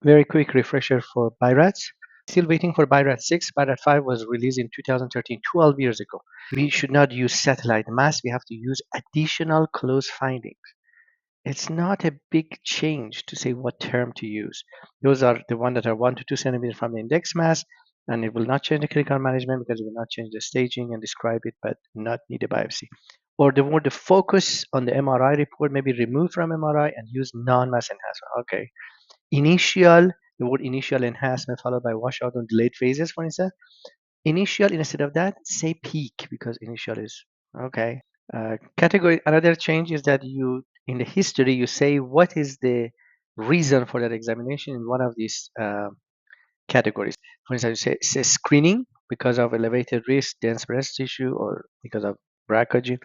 Very quick refresher for Birad. Still waiting for Birad 6. Birad 5 was released in 2013, 12 years ago. We should not use satellite mass. We have to use additional close findings. It's not a big change to say what term to use. Those are the ones that are 1 to 2 centimeters from the index mass, and it will not change the clinical management because it will not change the staging and describe it, but not need a biopsy. Or the more the focus on the MRI report, maybe remove from MRI and use non-mass enhancement. Okay. Initial, the word initial enhancement followed by washout on delayed phases, for instance. Initial, instead of that, say peak because initial is okay. Category, another change is that you, in the history, you say what is the reason for that examination in one of these categories. For instance, you say screening because of elevated risk, dense breast tissue, or because of BRCA gene,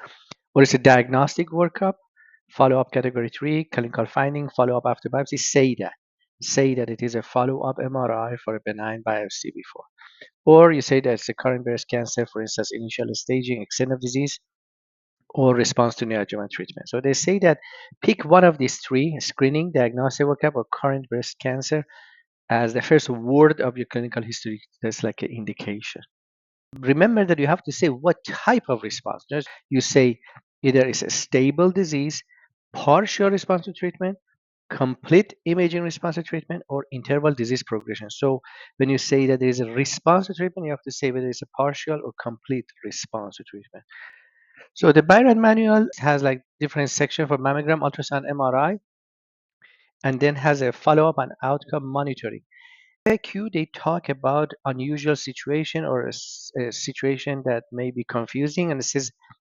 or it's a diagnostic workup, follow-up category 3, clinical finding, follow-up after biopsy. Say that it is a follow-up MRI for a benign biopsy before. Or you say that it's a current breast cancer, for instance, initial staging, extent of disease, or response to neoadjuvant treatment. So they say that pick one of these three: screening, diagnostic workup, or current breast cancer as the first word of your clinical history. That's like an indication. Remember that you have to say what type of response. Just you say either it's a stable disease, partial response to treatment, complete imaging response to treatment, or interval disease progression. So when you say that there is a response to treatment, you have to say whether it's a partial or complete response to treatment. So the Birad manual has like different section for mammogram, ultrasound, MRI, and then has a follow-up and outcome monitoring. FAQ, they talk about unusual situation or a situation that may be confusing, and this is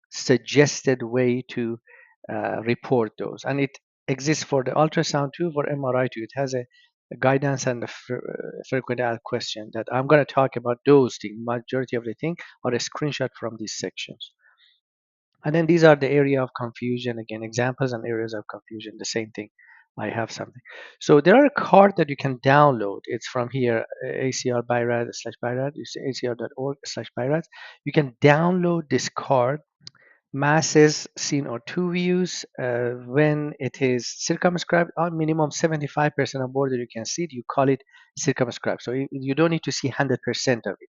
suggested way to report those. And it exists for the ultrasound too, for MRI too. It has a guidance and a frequent asked question that I'm going to talk about those things. Majority of the thing are a screenshot from these sections. And then these are the area of confusion. Again, examples and areas of confusion, the same thing. I have something. So there are a card that you can download. It's from here, ACR Birad slash Birad. You say acr.org slash Birad. You can download this card. Masses seen or two views. When it is circumscribed, on minimum 75% of border you can see it. You call it circumscribed. So you don't need to see 100% of it.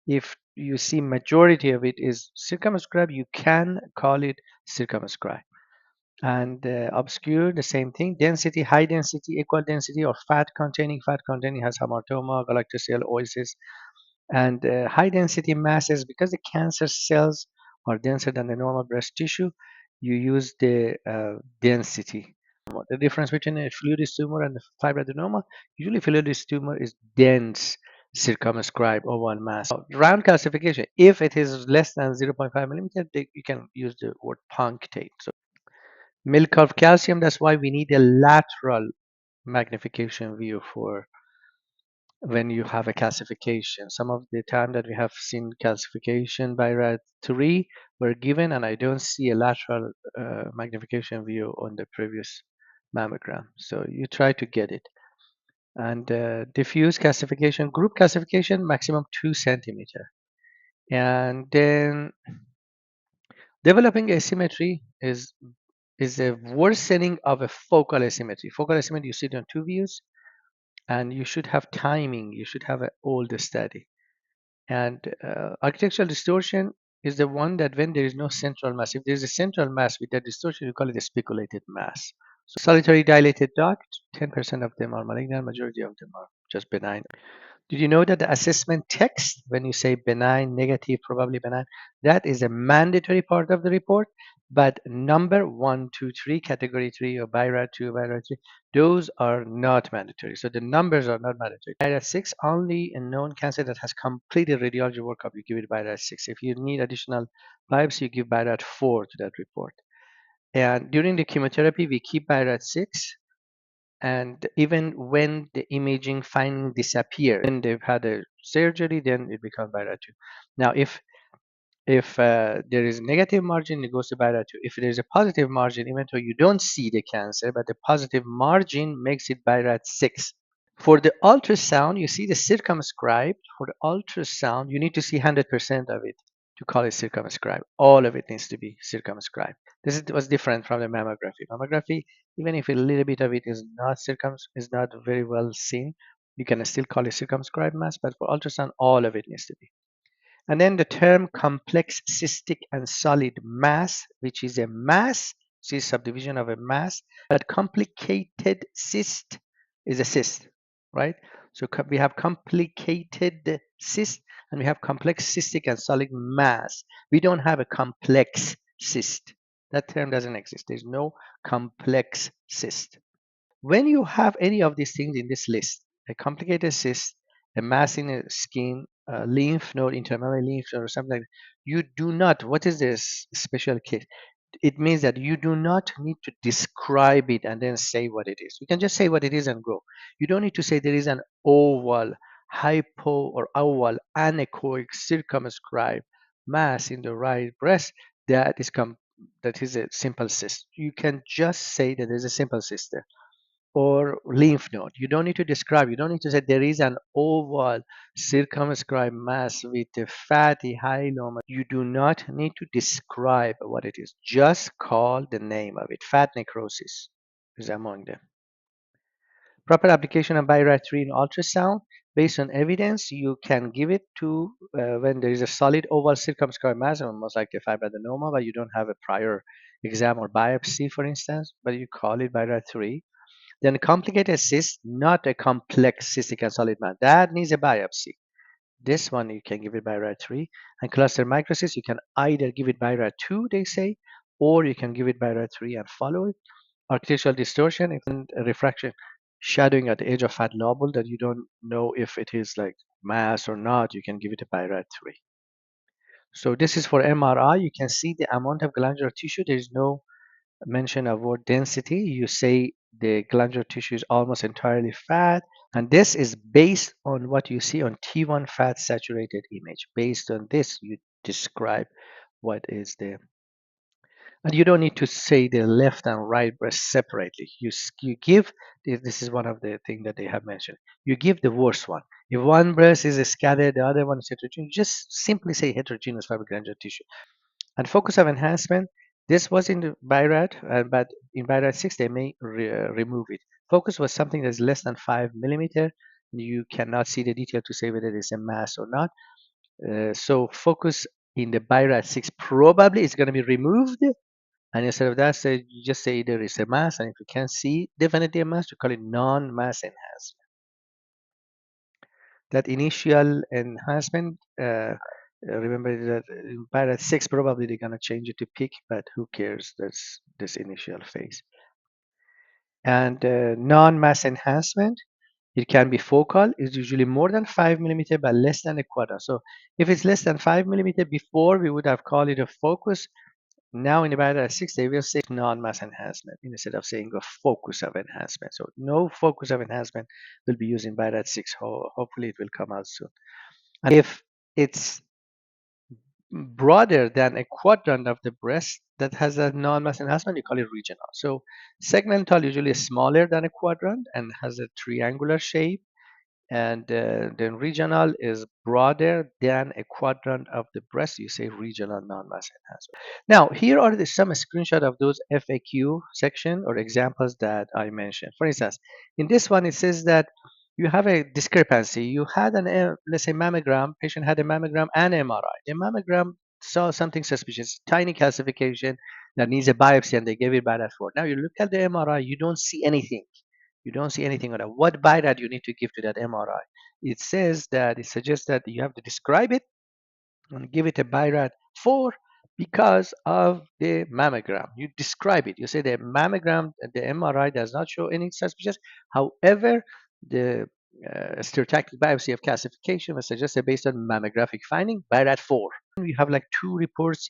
If you see majority of it is circumscribed, you can call it circumscribed. And obscure, the same thing. Density, high density, equal density, or fat containing has hamartoma, galactocele, oasis. And high density masses, because the cancer cells are denser than the normal breast tissue, you use the density. The difference between a fluidous tumor and a fibroadenoma, usually fluidous tumor is dense, circumscribed oval mass. Round calcification, if it is less than 0.5 millimeter, you can use the word punctate. So milk of calcium, that's why we need a lateral magnification view for when you have a calcification. Some of the time that we have seen calcification by RAD 3 were given, and I don't see a lateral magnification view on the previous mammogram. So you try to get it. And diffuse calcification, group calcification, maximum 2 centimeter. And then developing asymmetry is a worsening of a focal asymmetry. Focal asymmetry, you see it on two views, and you should have timing. You should have an old study. And architectural distortion is the one that when there is no central mass, if there is a central mass with that distortion, you call it a speculated mass. So solitary dilated duct, 10% of them are malignant, majority of them are just benign. Did you know that the assessment text, when you say benign, negative, probably benign, that is a mandatory part of the report, but number 1, 2, 3, category 3, or BIRAD 2, BIRAD 3, those are not mandatory. So the numbers are not mandatory. BIRAD 6, only a known cancer that has completed radiology workup, you give it BIRAD 6. If you need additional biopsy, you give BIRAD 4 to that report. And during the chemotherapy, we keep BIRAD 6, and even when the imaging finding disappear, when they've had a surgery, then it becomes BIRAD2. Now, if there is a negative margin, it goes to BIRAD2. If there is a positive margin, even though you don't see the cancer, but the positive margin makes it BIRAD6. For the ultrasound, you see the circumscribed. For the ultrasound, you need to see 100% of it to call it circumscribed. All of it needs to be circumscribed. This was different from the mammography. Mammography, even if a little bit of it is not very well seen, you can still call it circumscribed mass. But for ultrasound, all of it needs to be. And then the term complex cystic and solid mass, which is a mass, see subdivision of a mass, but complicated cyst is a cyst, right? So we have complicated cyst and we have complex cystic and solid mass. We don't have a complex cyst. That term doesn't exist. There's no complex cyst. When you have any of these things in this list, a complicated cyst, a mass in the skin, a lymph node, intramammary lymph node, or something like that, you do not, what is this special case? It means that you do not need to describe it and then say what it is. You can just say what it is and go. You don't need to say there is an oval, hypo or oval, anechoic, circumscribed mass in the right breast that is a simple cyst. You can just say that there's a simple cyst there or lymph node. You don't need to describe. You don't need to say there is an oval circumscribed mass with a fatty hiloma. You do not need to describe what it is. Just call the name of it. Fat necrosis is among them. Proper application of BI-RAD3 in ultrasound. Based on evidence, you can give it to when there is a solid oval circumscribed mass, almost like a fibroadenoma, but you don't have a prior exam or biopsy, for instance, but you call it BI-RAD3. Then complicated cyst, not a complex cystic and solid mass. That needs a biopsy. This one you can give it by RAD3. And cluster microcyst, you can either give it by RAD2, they say, or you can give it by RAD3 and follow it. Architectural distortion, and refraction, shadowing at the edge of fat lobule that you don't know if it is like mass or not, you can give it a by RAD3. So this is for MRI. You can see the amount of glandular tissue. There is no mention of word density. You say the glandular tissue is almost entirely fat, and this is based on what you see on T1 fat saturated image. Based on this, you describe what is the, and you don't need to say the left and right breast separately. You give, this is one of the things that they have mentioned. You give the worst one. If one breast is scattered, the other one is heterogeneous, just simply say heterogeneous fibroglandular tissue. And focus of enhancement, this was in the BIRAD, but in BIRAD 6 they may remove it. Focus was something that's less than 5 millimeter. You cannot see the detail to say whether it's a mass or not. So focus in the BIRAD 6 probably is going to be removed. And instead of that, say, you just say there is a mass. And if you can't see definitely a mass, you call it non-mass enhancement. That initial enhancement, remember that in Pilot 6 probably they're going to change it to peak, but who cares? That's this initial phase. And non-mass enhancement, it can be focal. It's usually more than 5 millimeter, but less than a quadra. So if it's less than 5 millimeter, before we would have called it a focus. Now in the Pilot 6, they will say non-mass enhancement instead of saying a focus of enhancement. So no focus of enhancement will be used in Pilot 6. Hopefully it will come out soon. And if it's broader than a quadrant of the breast that has a non-mass enhancement, you call it regional. So segmental usually is smaller than a quadrant and has a triangular shape, and then regional is broader than a quadrant of the breast. You say regional non-mass enhancement. Now here are some screenshot of those FAQ section or examples that I mentioned. For instance, in this one it says that you have a discrepancy. You had let's say mammogram, patient had a mammogram and MRI. The mammogram saw something suspicious, tiny calcification that needs a biopsy, and they gave it BIRAD 4. Now you look at the MRI, you don't see anything. You don't see anything on that. What BIRAD you need to give to that MRI? It says that it suggests that you have to describe it and give it a BIRAD 4 because of the mammogram. You describe it. You say the mammogram, the MRI does not show any suspicious. However, the stereotactic biopsy of calcification was suggested based on mammographic finding, BIRAD 4. We have like two reports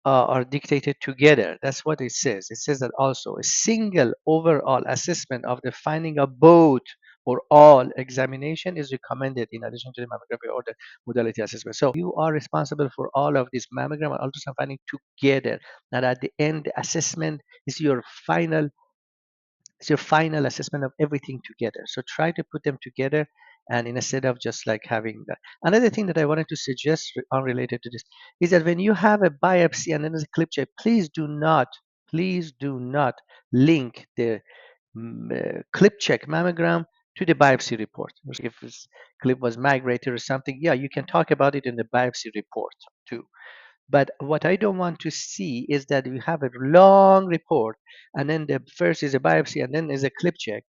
are dictated together. That's what it says. It says that also a single overall assessment of the finding of both or all examination is recommended in addition to the mammography or the modality assessment. So you are responsible for all of this mammogram and ultrasound finding together. And at the end, the assessment is your final assessment of everything together. So try to put them together And instead of just like having that. Another thing that I wanted to suggest unrelated to this is that when you have a biopsy and then there's a clip check, please do not link the clip check mammogram to the biopsy report. If this clip was migrated or something, yeah, you can talk about it in the biopsy report too. But what I don't want to see is that we have a long report and then the first is a biopsy and then is a clip check.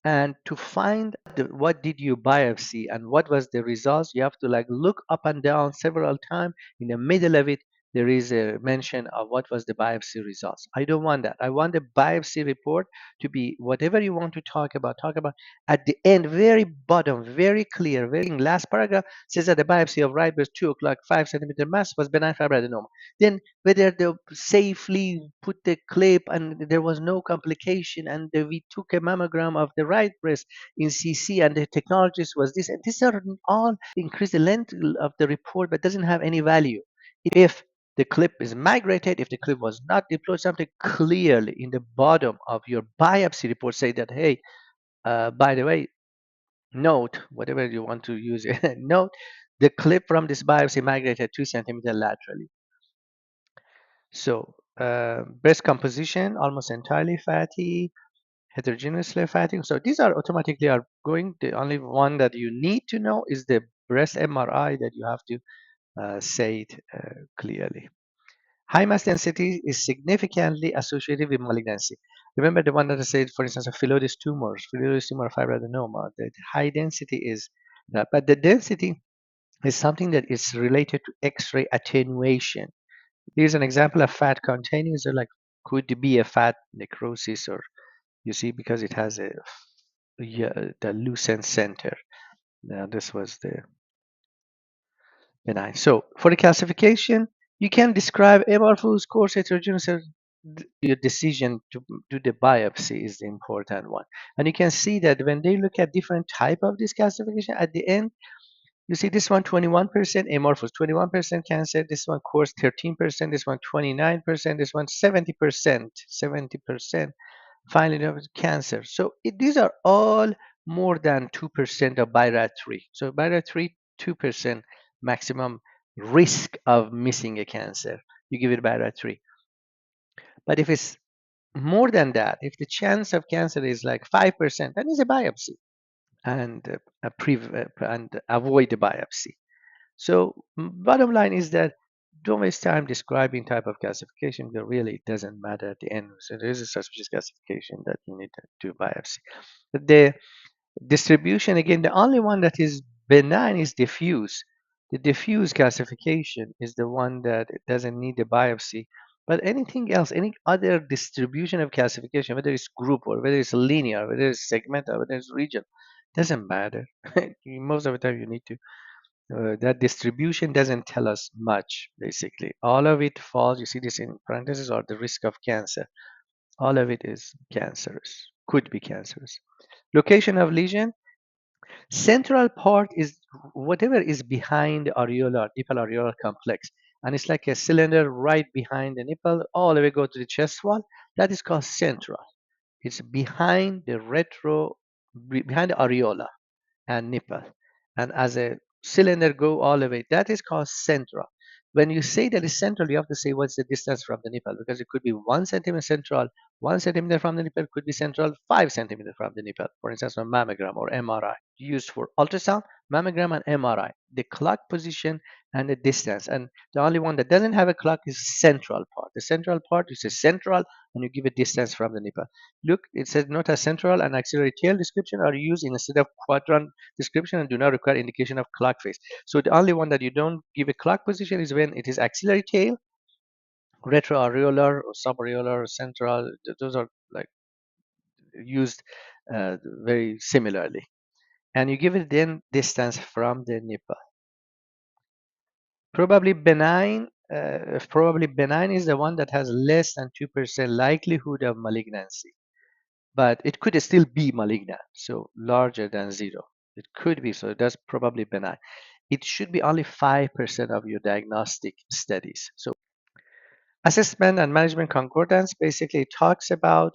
And to find what did you biopsy and what was the results, you have to like look up and down several times. In the middle of it, there is a mention of what was the biopsy results. I don't want that. I want the biopsy report to be whatever you want to talk about. Talk about at the end, very bottom, very clear, very last paragraph says that the biopsy of right breast 2 o'clock 5 centimeter mass was benign fibroadenoma. Then whether they safely put the clip and there was no complication and we took a mammogram of the right breast in CC and the technologist was this. And these are all increase the length of the report but doesn't have any value. If the clip is migrated, if the clip was not deployed, something clearly in the bottom of your biopsy report say that, hey, by the way, note, whatever you want to use it, note the clip from this biopsy migrated 2 centimeters laterally. So breast composition almost entirely fatty, heterogeneously fatty. So these are automatically are going. The only one that you need to know is the breast MRI that you have to say it clearly. High mass density is significantly associated with malignancy. Remember the one that I said, for instance, of phyllodes tumors, phyllodes tumor fibroadenoma. The high density is that, but the density is something that is related to X-ray attenuation. Here's an example of fat containing, so like could be a fat necrosis, or you see because it has a yeah, the lucent center. Now this was the benign. So for the calcification, you can describe amorphous, coarse, heterogeneous. Your decision to do the biopsy is the important one, and you can see that when they look at different type of this calcification at the end. You see this one 21% amorphous, 21% cancer, this one coarse 13%, this one 29%, this one 70%, 70% finally there was cancer. So these are all more than 2% of BIRAT3. So BIRAT3, 2% maximum risk of missing a cancer. You give it BIRAT3. But if it's more than that, if the chance of cancer is like 5%, then it's a biopsy and, and avoid the biopsy. So bottom line is that don't waste time describing type of calcification because really it doesn't matter at the end. So there is a suspicious calcification that you need to do biopsy. But the distribution, again, the only one that is benign is diffuse. The diffuse calcification is the one that doesn't need a biopsy. But anything else, any other distribution of calcification, whether it's group or whether it's linear, whether it's segmental, whether it's region, doesn't matter. Most of the time you need to that distribution doesn't tell us much, basically. All of it falls, you see this in parentheses, or the risk of cancer. All of it is cancerous, could be cancerous. Location of lesion, central part is whatever is behind the areola, nipple areolar complex. And it's like a cylinder right behind the nipple, all the way go to the chest wall. That is called central. It's behind the behind the areola and nipple. And as a cylinder go all the way, that is called central. When you say that is central, you have to say what's the distance from the nipple because it could be 1 centimeter central, 1 centimeter from the nipple could be central, 5 centimeter from the nipple. For instance, on mammogram or MRI used for ultrasound, mammogram and MRI, the clock position and the distance. And the only one that doesn't have a clock is central part. The central part, you say central and you give a distance from the nipple. Look, it says not a central and axillary tail description are used instead of quadrant description and do not require indication of clock face. So the only one that you don't give a clock position is when it is axillary tail, retroareolar or subareolar or central. Those are like used very similarly. And you give it then distance from the nipple. Probably benign is the one that has less than 2% likelihood of malignancy. But it could still be malignant, so larger than 0. It could be, so that's probably benign. It should be only 5% of your diagnostic studies. So assessment and management concordance basically talks about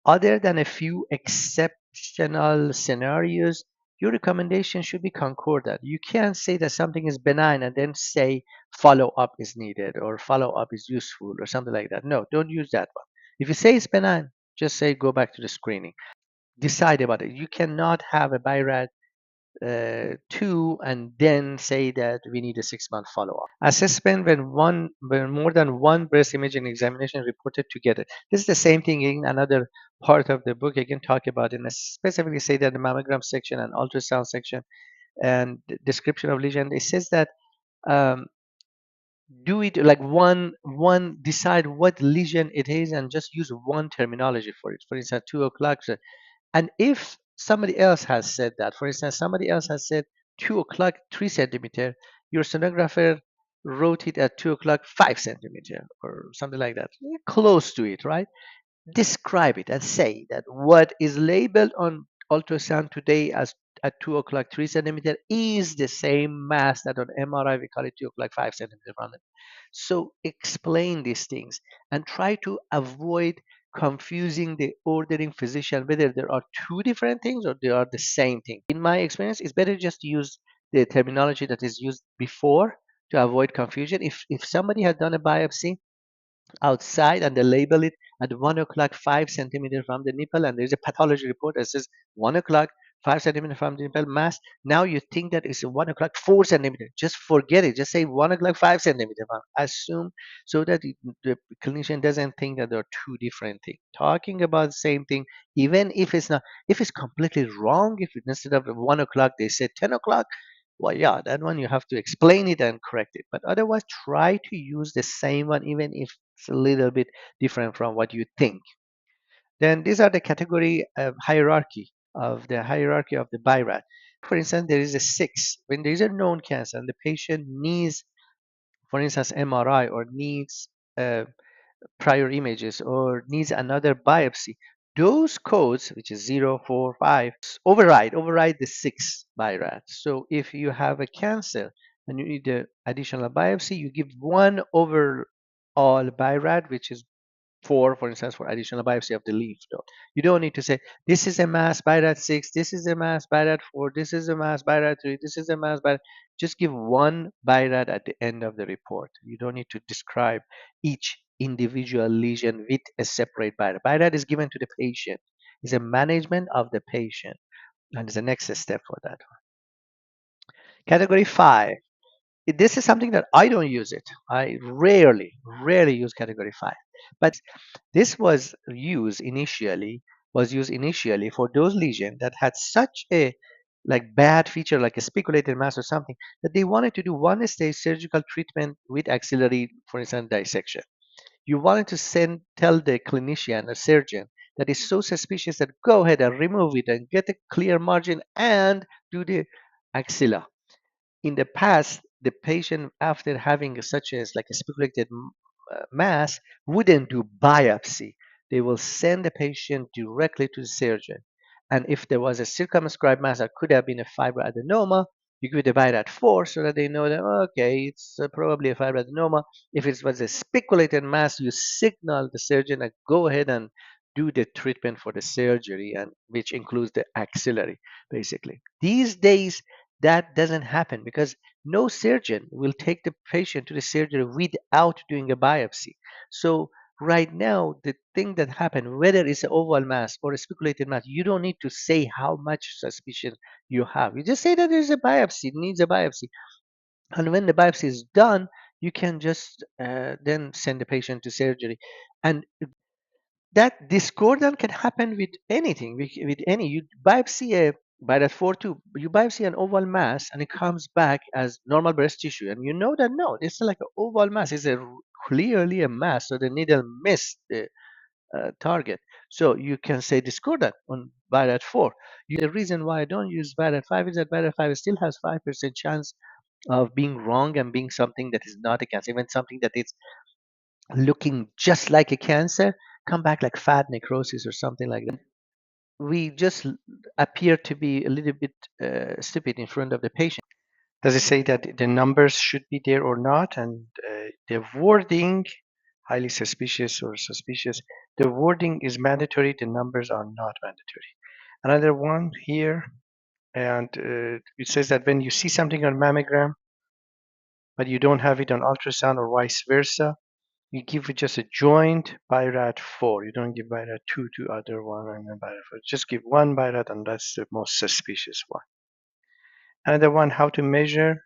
other than a few exceptional scenarios, your recommendation should be concordant. You can't say that something is benign and then say follow up is needed or follow up is useful or something like that. No, don't use that one. If you say it's benign, just say go back to the screening. Decide about it. You cannot have a BIRAD 2 and then say that we need a 6-month follow-up. Assessment when more than one breast imaging examination reported together. This is the same thing in another part of the book. Again, talk about it and specifically say that the mammogram section and ultrasound section and description of lesion. It says that um, do it like one decide what lesion it is and just use one terminology for it. For instance, 2 o'clock. And if somebody else has said that, for instance, somebody else has said 2 o'clock 3 centimeter, your sonographer wrote it at 2 o'clock 5 centimeter or something like that, close to it, right? Describe it and say that what is labeled on ultrasound today as at 2 o'clock 3 centimeter is the same mass that on MRI we call it 2 o'clock 5 centimeter from it. So explain these things and try to avoid confusing the ordering physician whether there are two different things or they are the same thing. In my experience, it's better just to use the terminology that is used before to avoid confusion. If somebody had done a biopsy outside and they label it at 1 o'clock 5 centimeter from the nipple and there's a pathology report that says 1 o'clock 5 centimeter from the nipple mass. Now you think that it's 1 o'clock 4 centimeter, just forget it, just say 1 o'clock 5 centimeter from, assume, so that the clinician doesn't think that there are two different things talking about the same thing, even if it's not, if it's completely wrong, if instead of 1 o'clock they said 10 o'clock, well, yeah, that one you have to explain it and correct it. But otherwise, try to use the same one, even if it's a little bit different from what you think. Then these are the category hierarchy of the BIRAT. For instance, there is a 6. When there is a known cancer and the patient needs, for instance, MRI or needs uh, prior images or needs another biopsy, those codes, which is 0, 4, 5, override the 6 BIRAT. So if you have a cancer and you need an additional biopsy, you give one overall BIRAT, which is 4, for instance, for additional biopsy of the lymph node. You don't need to say, this is a mass BIRAT 6, this is a mass BIRAT 4, this is a mass BIRAT 3, this is a mass BIRAT. Just give one BIRAT at the end of the report. You don't need to describe each individual lesion with a separate BIRAT. BIRAT is given to the patient. It's a management of the patient, and it's the next step for that. Category 5. This is something that I don't use it. I rarely use category 5. But this was used initially for those lesions that had such a like bad feature, like a speculated mass or something, that they wanted to do one stage surgical treatment with axillary, for instance, dissection. You wanted to tell the clinician or surgeon that is so suspicious that go ahead and remove it and get a clear margin and do the axilla. In the past, the patient, after having such as like a speculated mass, wouldn't do biopsy. They will send the patient directly to the surgeon. And if there was a circumscribed mass that could have been a fibroadenoma, you could divide at 4 so that they know that, okay, it's probably a fibroadenoma. If it was a speculated mass, you signal the surgeon and go ahead and do the treatment for the surgery, and which includes the axillary, basically. These days, that doesn't happen because no surgeon will take the patient to the surgery without doing a biopsy. So right now, the thing that happened, whether it's an oval mass or a speculated mass, you don't need to say how much suspicion you have. You just say that there's a biopsy, needs a biopsy. And when the biopsy is done, you can just then send the patient to surgery. And that discordant can happen with anything, with any. You biopsy by that 4 2, you biopsy an oval mass and it comes back as normal breast tissue. And you know that no, it's like an oval mass. It's clearly a mass, so the needle missed the target. So you can say discordant on BIRAT 4. The reason why I don't use BIRAT 5 is that BIRAT 5 still has 5% chance of being wrong and being something that is not a cancer, even something that is looking just like a cancer, come back like fat necrosis or something like that. We just appear to be a little bit stupid in front of the patient. Does it say that the numbers should be there or not? And the wording, highly suspicious or suspicious, the wording is mandatory, the numbers are not mandatory. Another one here, And it says that when you see something on mammogram, but you don't have it on ultrasound or vice versa, you give it just a joint BIRAT 4. You don't give BIRAT 2 to other one and then BIRAT 4. Just give one BIRAT, and that's the most suspicious one. Another one, how to measure.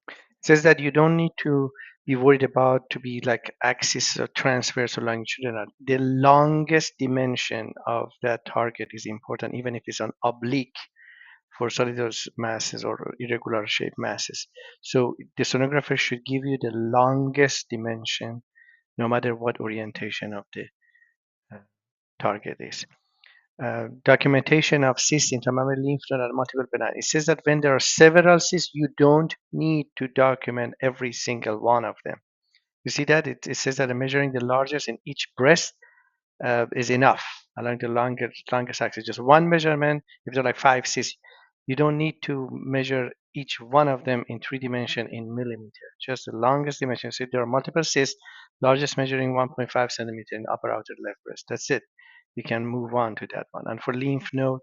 It says that you don't need to be worried about to be like axis or transverse or longitudinal. The longest dimension of that target is important, even if it's on oblique for solidus masses or irregular shaped masses. So the sonographer should give you the longest dimension no matter what orientation of the uh, target is. Documentation of cysts, intramammary lymph node, and multiple benign. It says that when there are several cysts, you don't need to document every single one of them. You see that? It says that measuring the largest in each breast is enough along the longest axis. Just one measurement. If there are like 5 cysts, you don't need to measure each one of them in 3 dimension in millimeter. Just the longest dimension. So if there are multiple cysts, largest measuring 1.5 centimeter in upper outer left breast. That's it. You can move on to that one. And for lymph node,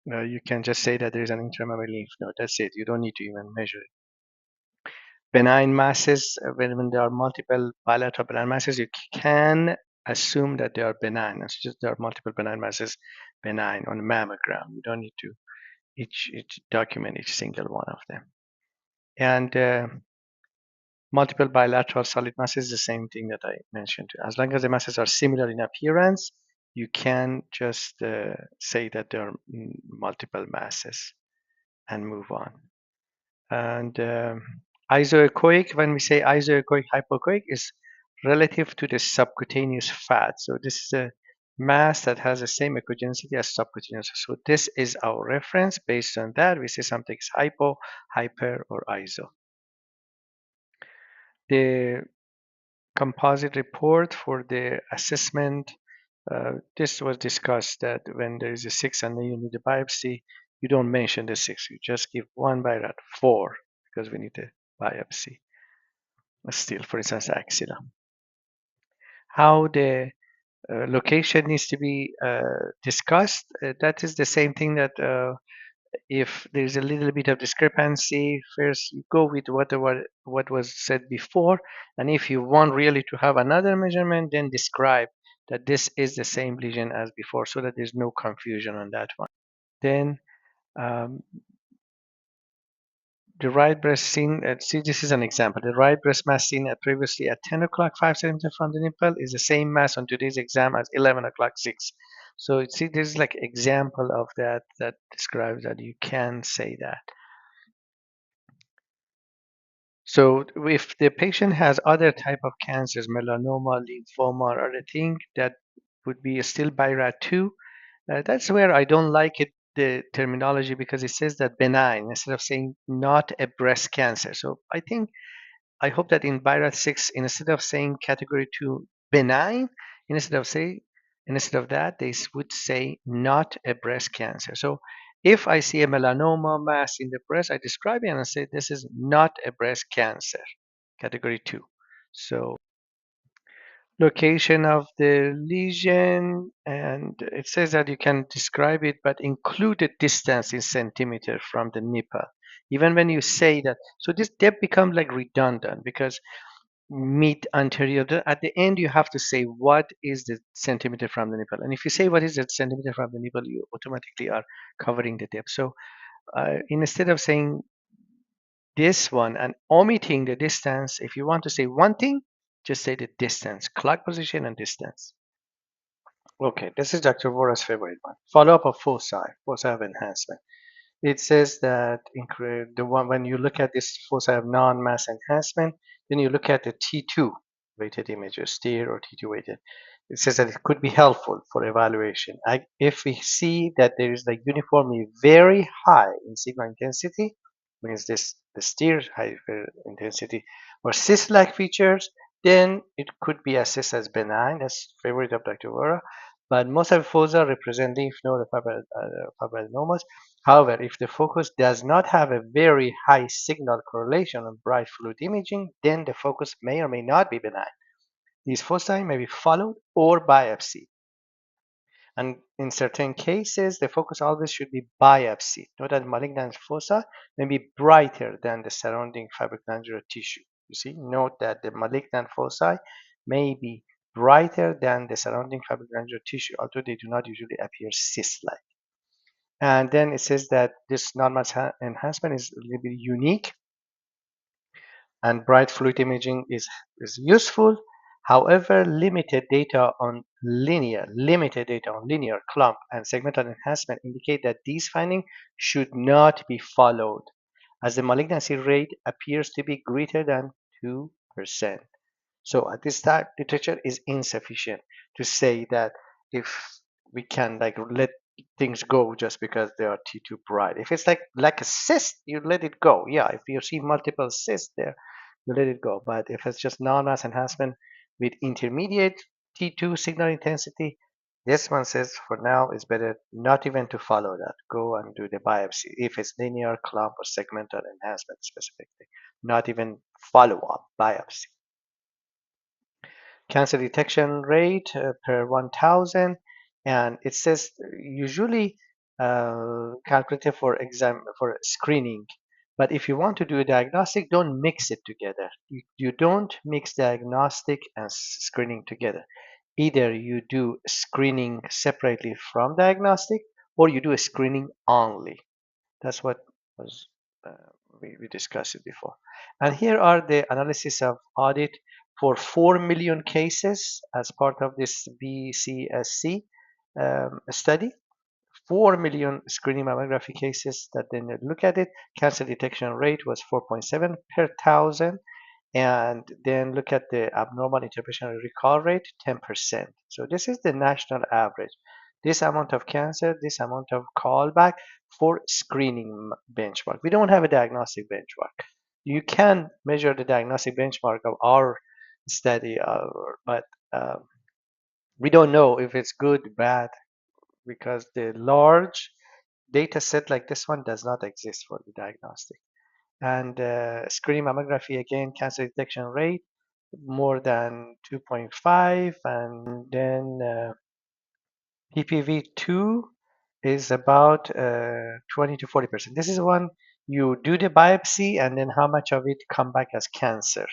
you can just say that there is an intramammary lymph node. That's it. You don't need to even measure it. Benign masses, when there are multiple bilateral benign masses, you can assume that they are benign. It's just there are multiple benign masses benign on mammogram. You don't need to each document each single one of them. And multiple bilateral solid masses is the same thing that I mentioned. As long as the masses are similar in appearance, you can just say that there are multiple masses and move on. And isoechoic, when we say isoechoic hypoechoic, is relative to the subcutaneous fat. So this is a mass that has the same echogenicity as subcutaneous. So this is our reference. Based on that, we say something is hypo, hyper, or iso. The composite report for the assessment, this was discussed that when there is a 6 and then you need a biopsy, you don't mention the 6. You just give one BIRAT 4 because we need a biopsy. Still, for instance, axilla. How the location needs to be discussed, that is the same thing that if there's a little bit of discrepancy, first you go with what was said before, and if you want really to have another measurement, then describe that this is the same lesion as before so that there's no confusion on that one. Then um, the right breast seen, see this is an example. The right breast mass seen at previously at 10 o'clock 5 centimeters from the nipple is the same mass on today's exam as 11 o'clock 6. So see this is like example of that describes that you can say that. So if the patient has other type of cancers, melanoma, lymphoma, or other thing, that would be still BIRAT 2. That's where I don't like it, the terminology, because it says that benign instead of saying not a breast cancer. So I hope that in BIRAT 6, instead of saying category 2 benign, instead of that, they would say not a breast cancer. So if I see a melanoma mass in the breast, I describe it and I say this is not a breast cancer, category 2. So location of the lesion, and it says that you can describe it but include the distance in centimeter from the nipple even when you say that. So this depth becomes like redundant because mid anterior, at the end you have to say what is the centimeter from the nipple, and if you say what is the centimeter from the nipple, you automatically are covering the depth. So instead of saying this one and omitting the distance, if you want to say one thing, just say the distance, clock position and distance. Okay, this is Dr. Vora's favorite one. Follow-up of foci of enhancement. It says that the one when you look at this foci of non-mass enhancement, then you look at the T2 weighted image, or STEER or T2 weighted. It says that it could be helpful for evaluation. If we see that there is like uniformly very high in sigma intensity, means this the STEER high intensity, or cyst-like features, then it could be assessed as benign. That's favorite of Dr. Vora. But most of foci represent lymph node papillomas. However, if the focus does not have a very high signal correlation on bright fluid imaging, then the focus may or may not be benign. These foci may be followed or biopsied. And in certain cases, the focus always should be biopsy. Note that malignant foci may be brighter than the surrounding fibroglandular tissue. You see, note that the malignant foci may be brighter than the surrounding fibroglandular tissue, although they do not usually appear cyst-like. And then it says that this normal enhancement is a little bit unique, and bright fluid imaging is useful. However, limited data on linear, clump, and segmental enhancement indicate that these findings should not be followed, as the malignancy rate appears to be greater than 2%. So at this time, literature is insufficient to say that if we can like let things go just because they are T2 bright. If it's like a cyst, you let it go. Yeah, if you see multiple cysts there, you let it go. But if it's just non-mass enhancement with intermediate T2 signal intensity, this one says for now it's better not even to follow that. Go and do the biopsy if it's linear, clump, or segmental enhancement specifically. Not even follow up biopsy. Cancer detection rate per 1,000, and it says usually calculated for exam for screening. But if you want to do a diagnostic, don't mix it together. You don't mix diagnostic and screening together. Either you do screening separately from diagnostic, or you do a screening only. That's what was we discussed it before. And here are the analysis of audit for 4 million cases as part of this BCSC study. 4 million screening mammography cases that then look at it. Cancer detection rate was 4.7 per thousand. And then look at the abnormal interventional recall rate, 10%. So this is the national average. This amount of cancer, this amount of callback for screening benchmark. We don't have a diagnostic benchmark. You can measure the diagnostic benchmark of our study, but we don't know if it's good, bad, because the large data set like this one does not exist for the diagnostic. And screening mammography, again, cancer detection rate more than 2.5, and then PPV2 is about 20 to 40%. This is one you do the biopsy and then how much of it come back as cancer.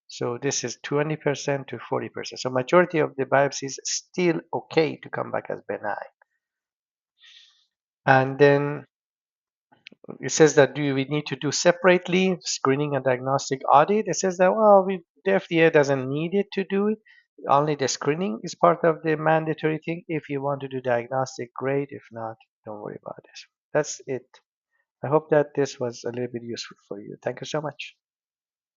So this is 20% to 40%. So majority of the biopsies still okay to come back as benign. And then it says that do we need to do separately screening and diagnostic audit? It says that well, the FDA doesn't need it to do it. Only the screening is part of the mandatory thing. If you want to do diagnostic, great. If not, don't worry about this. That's it. I hope that this was a little bit useful for you. Thank you so much.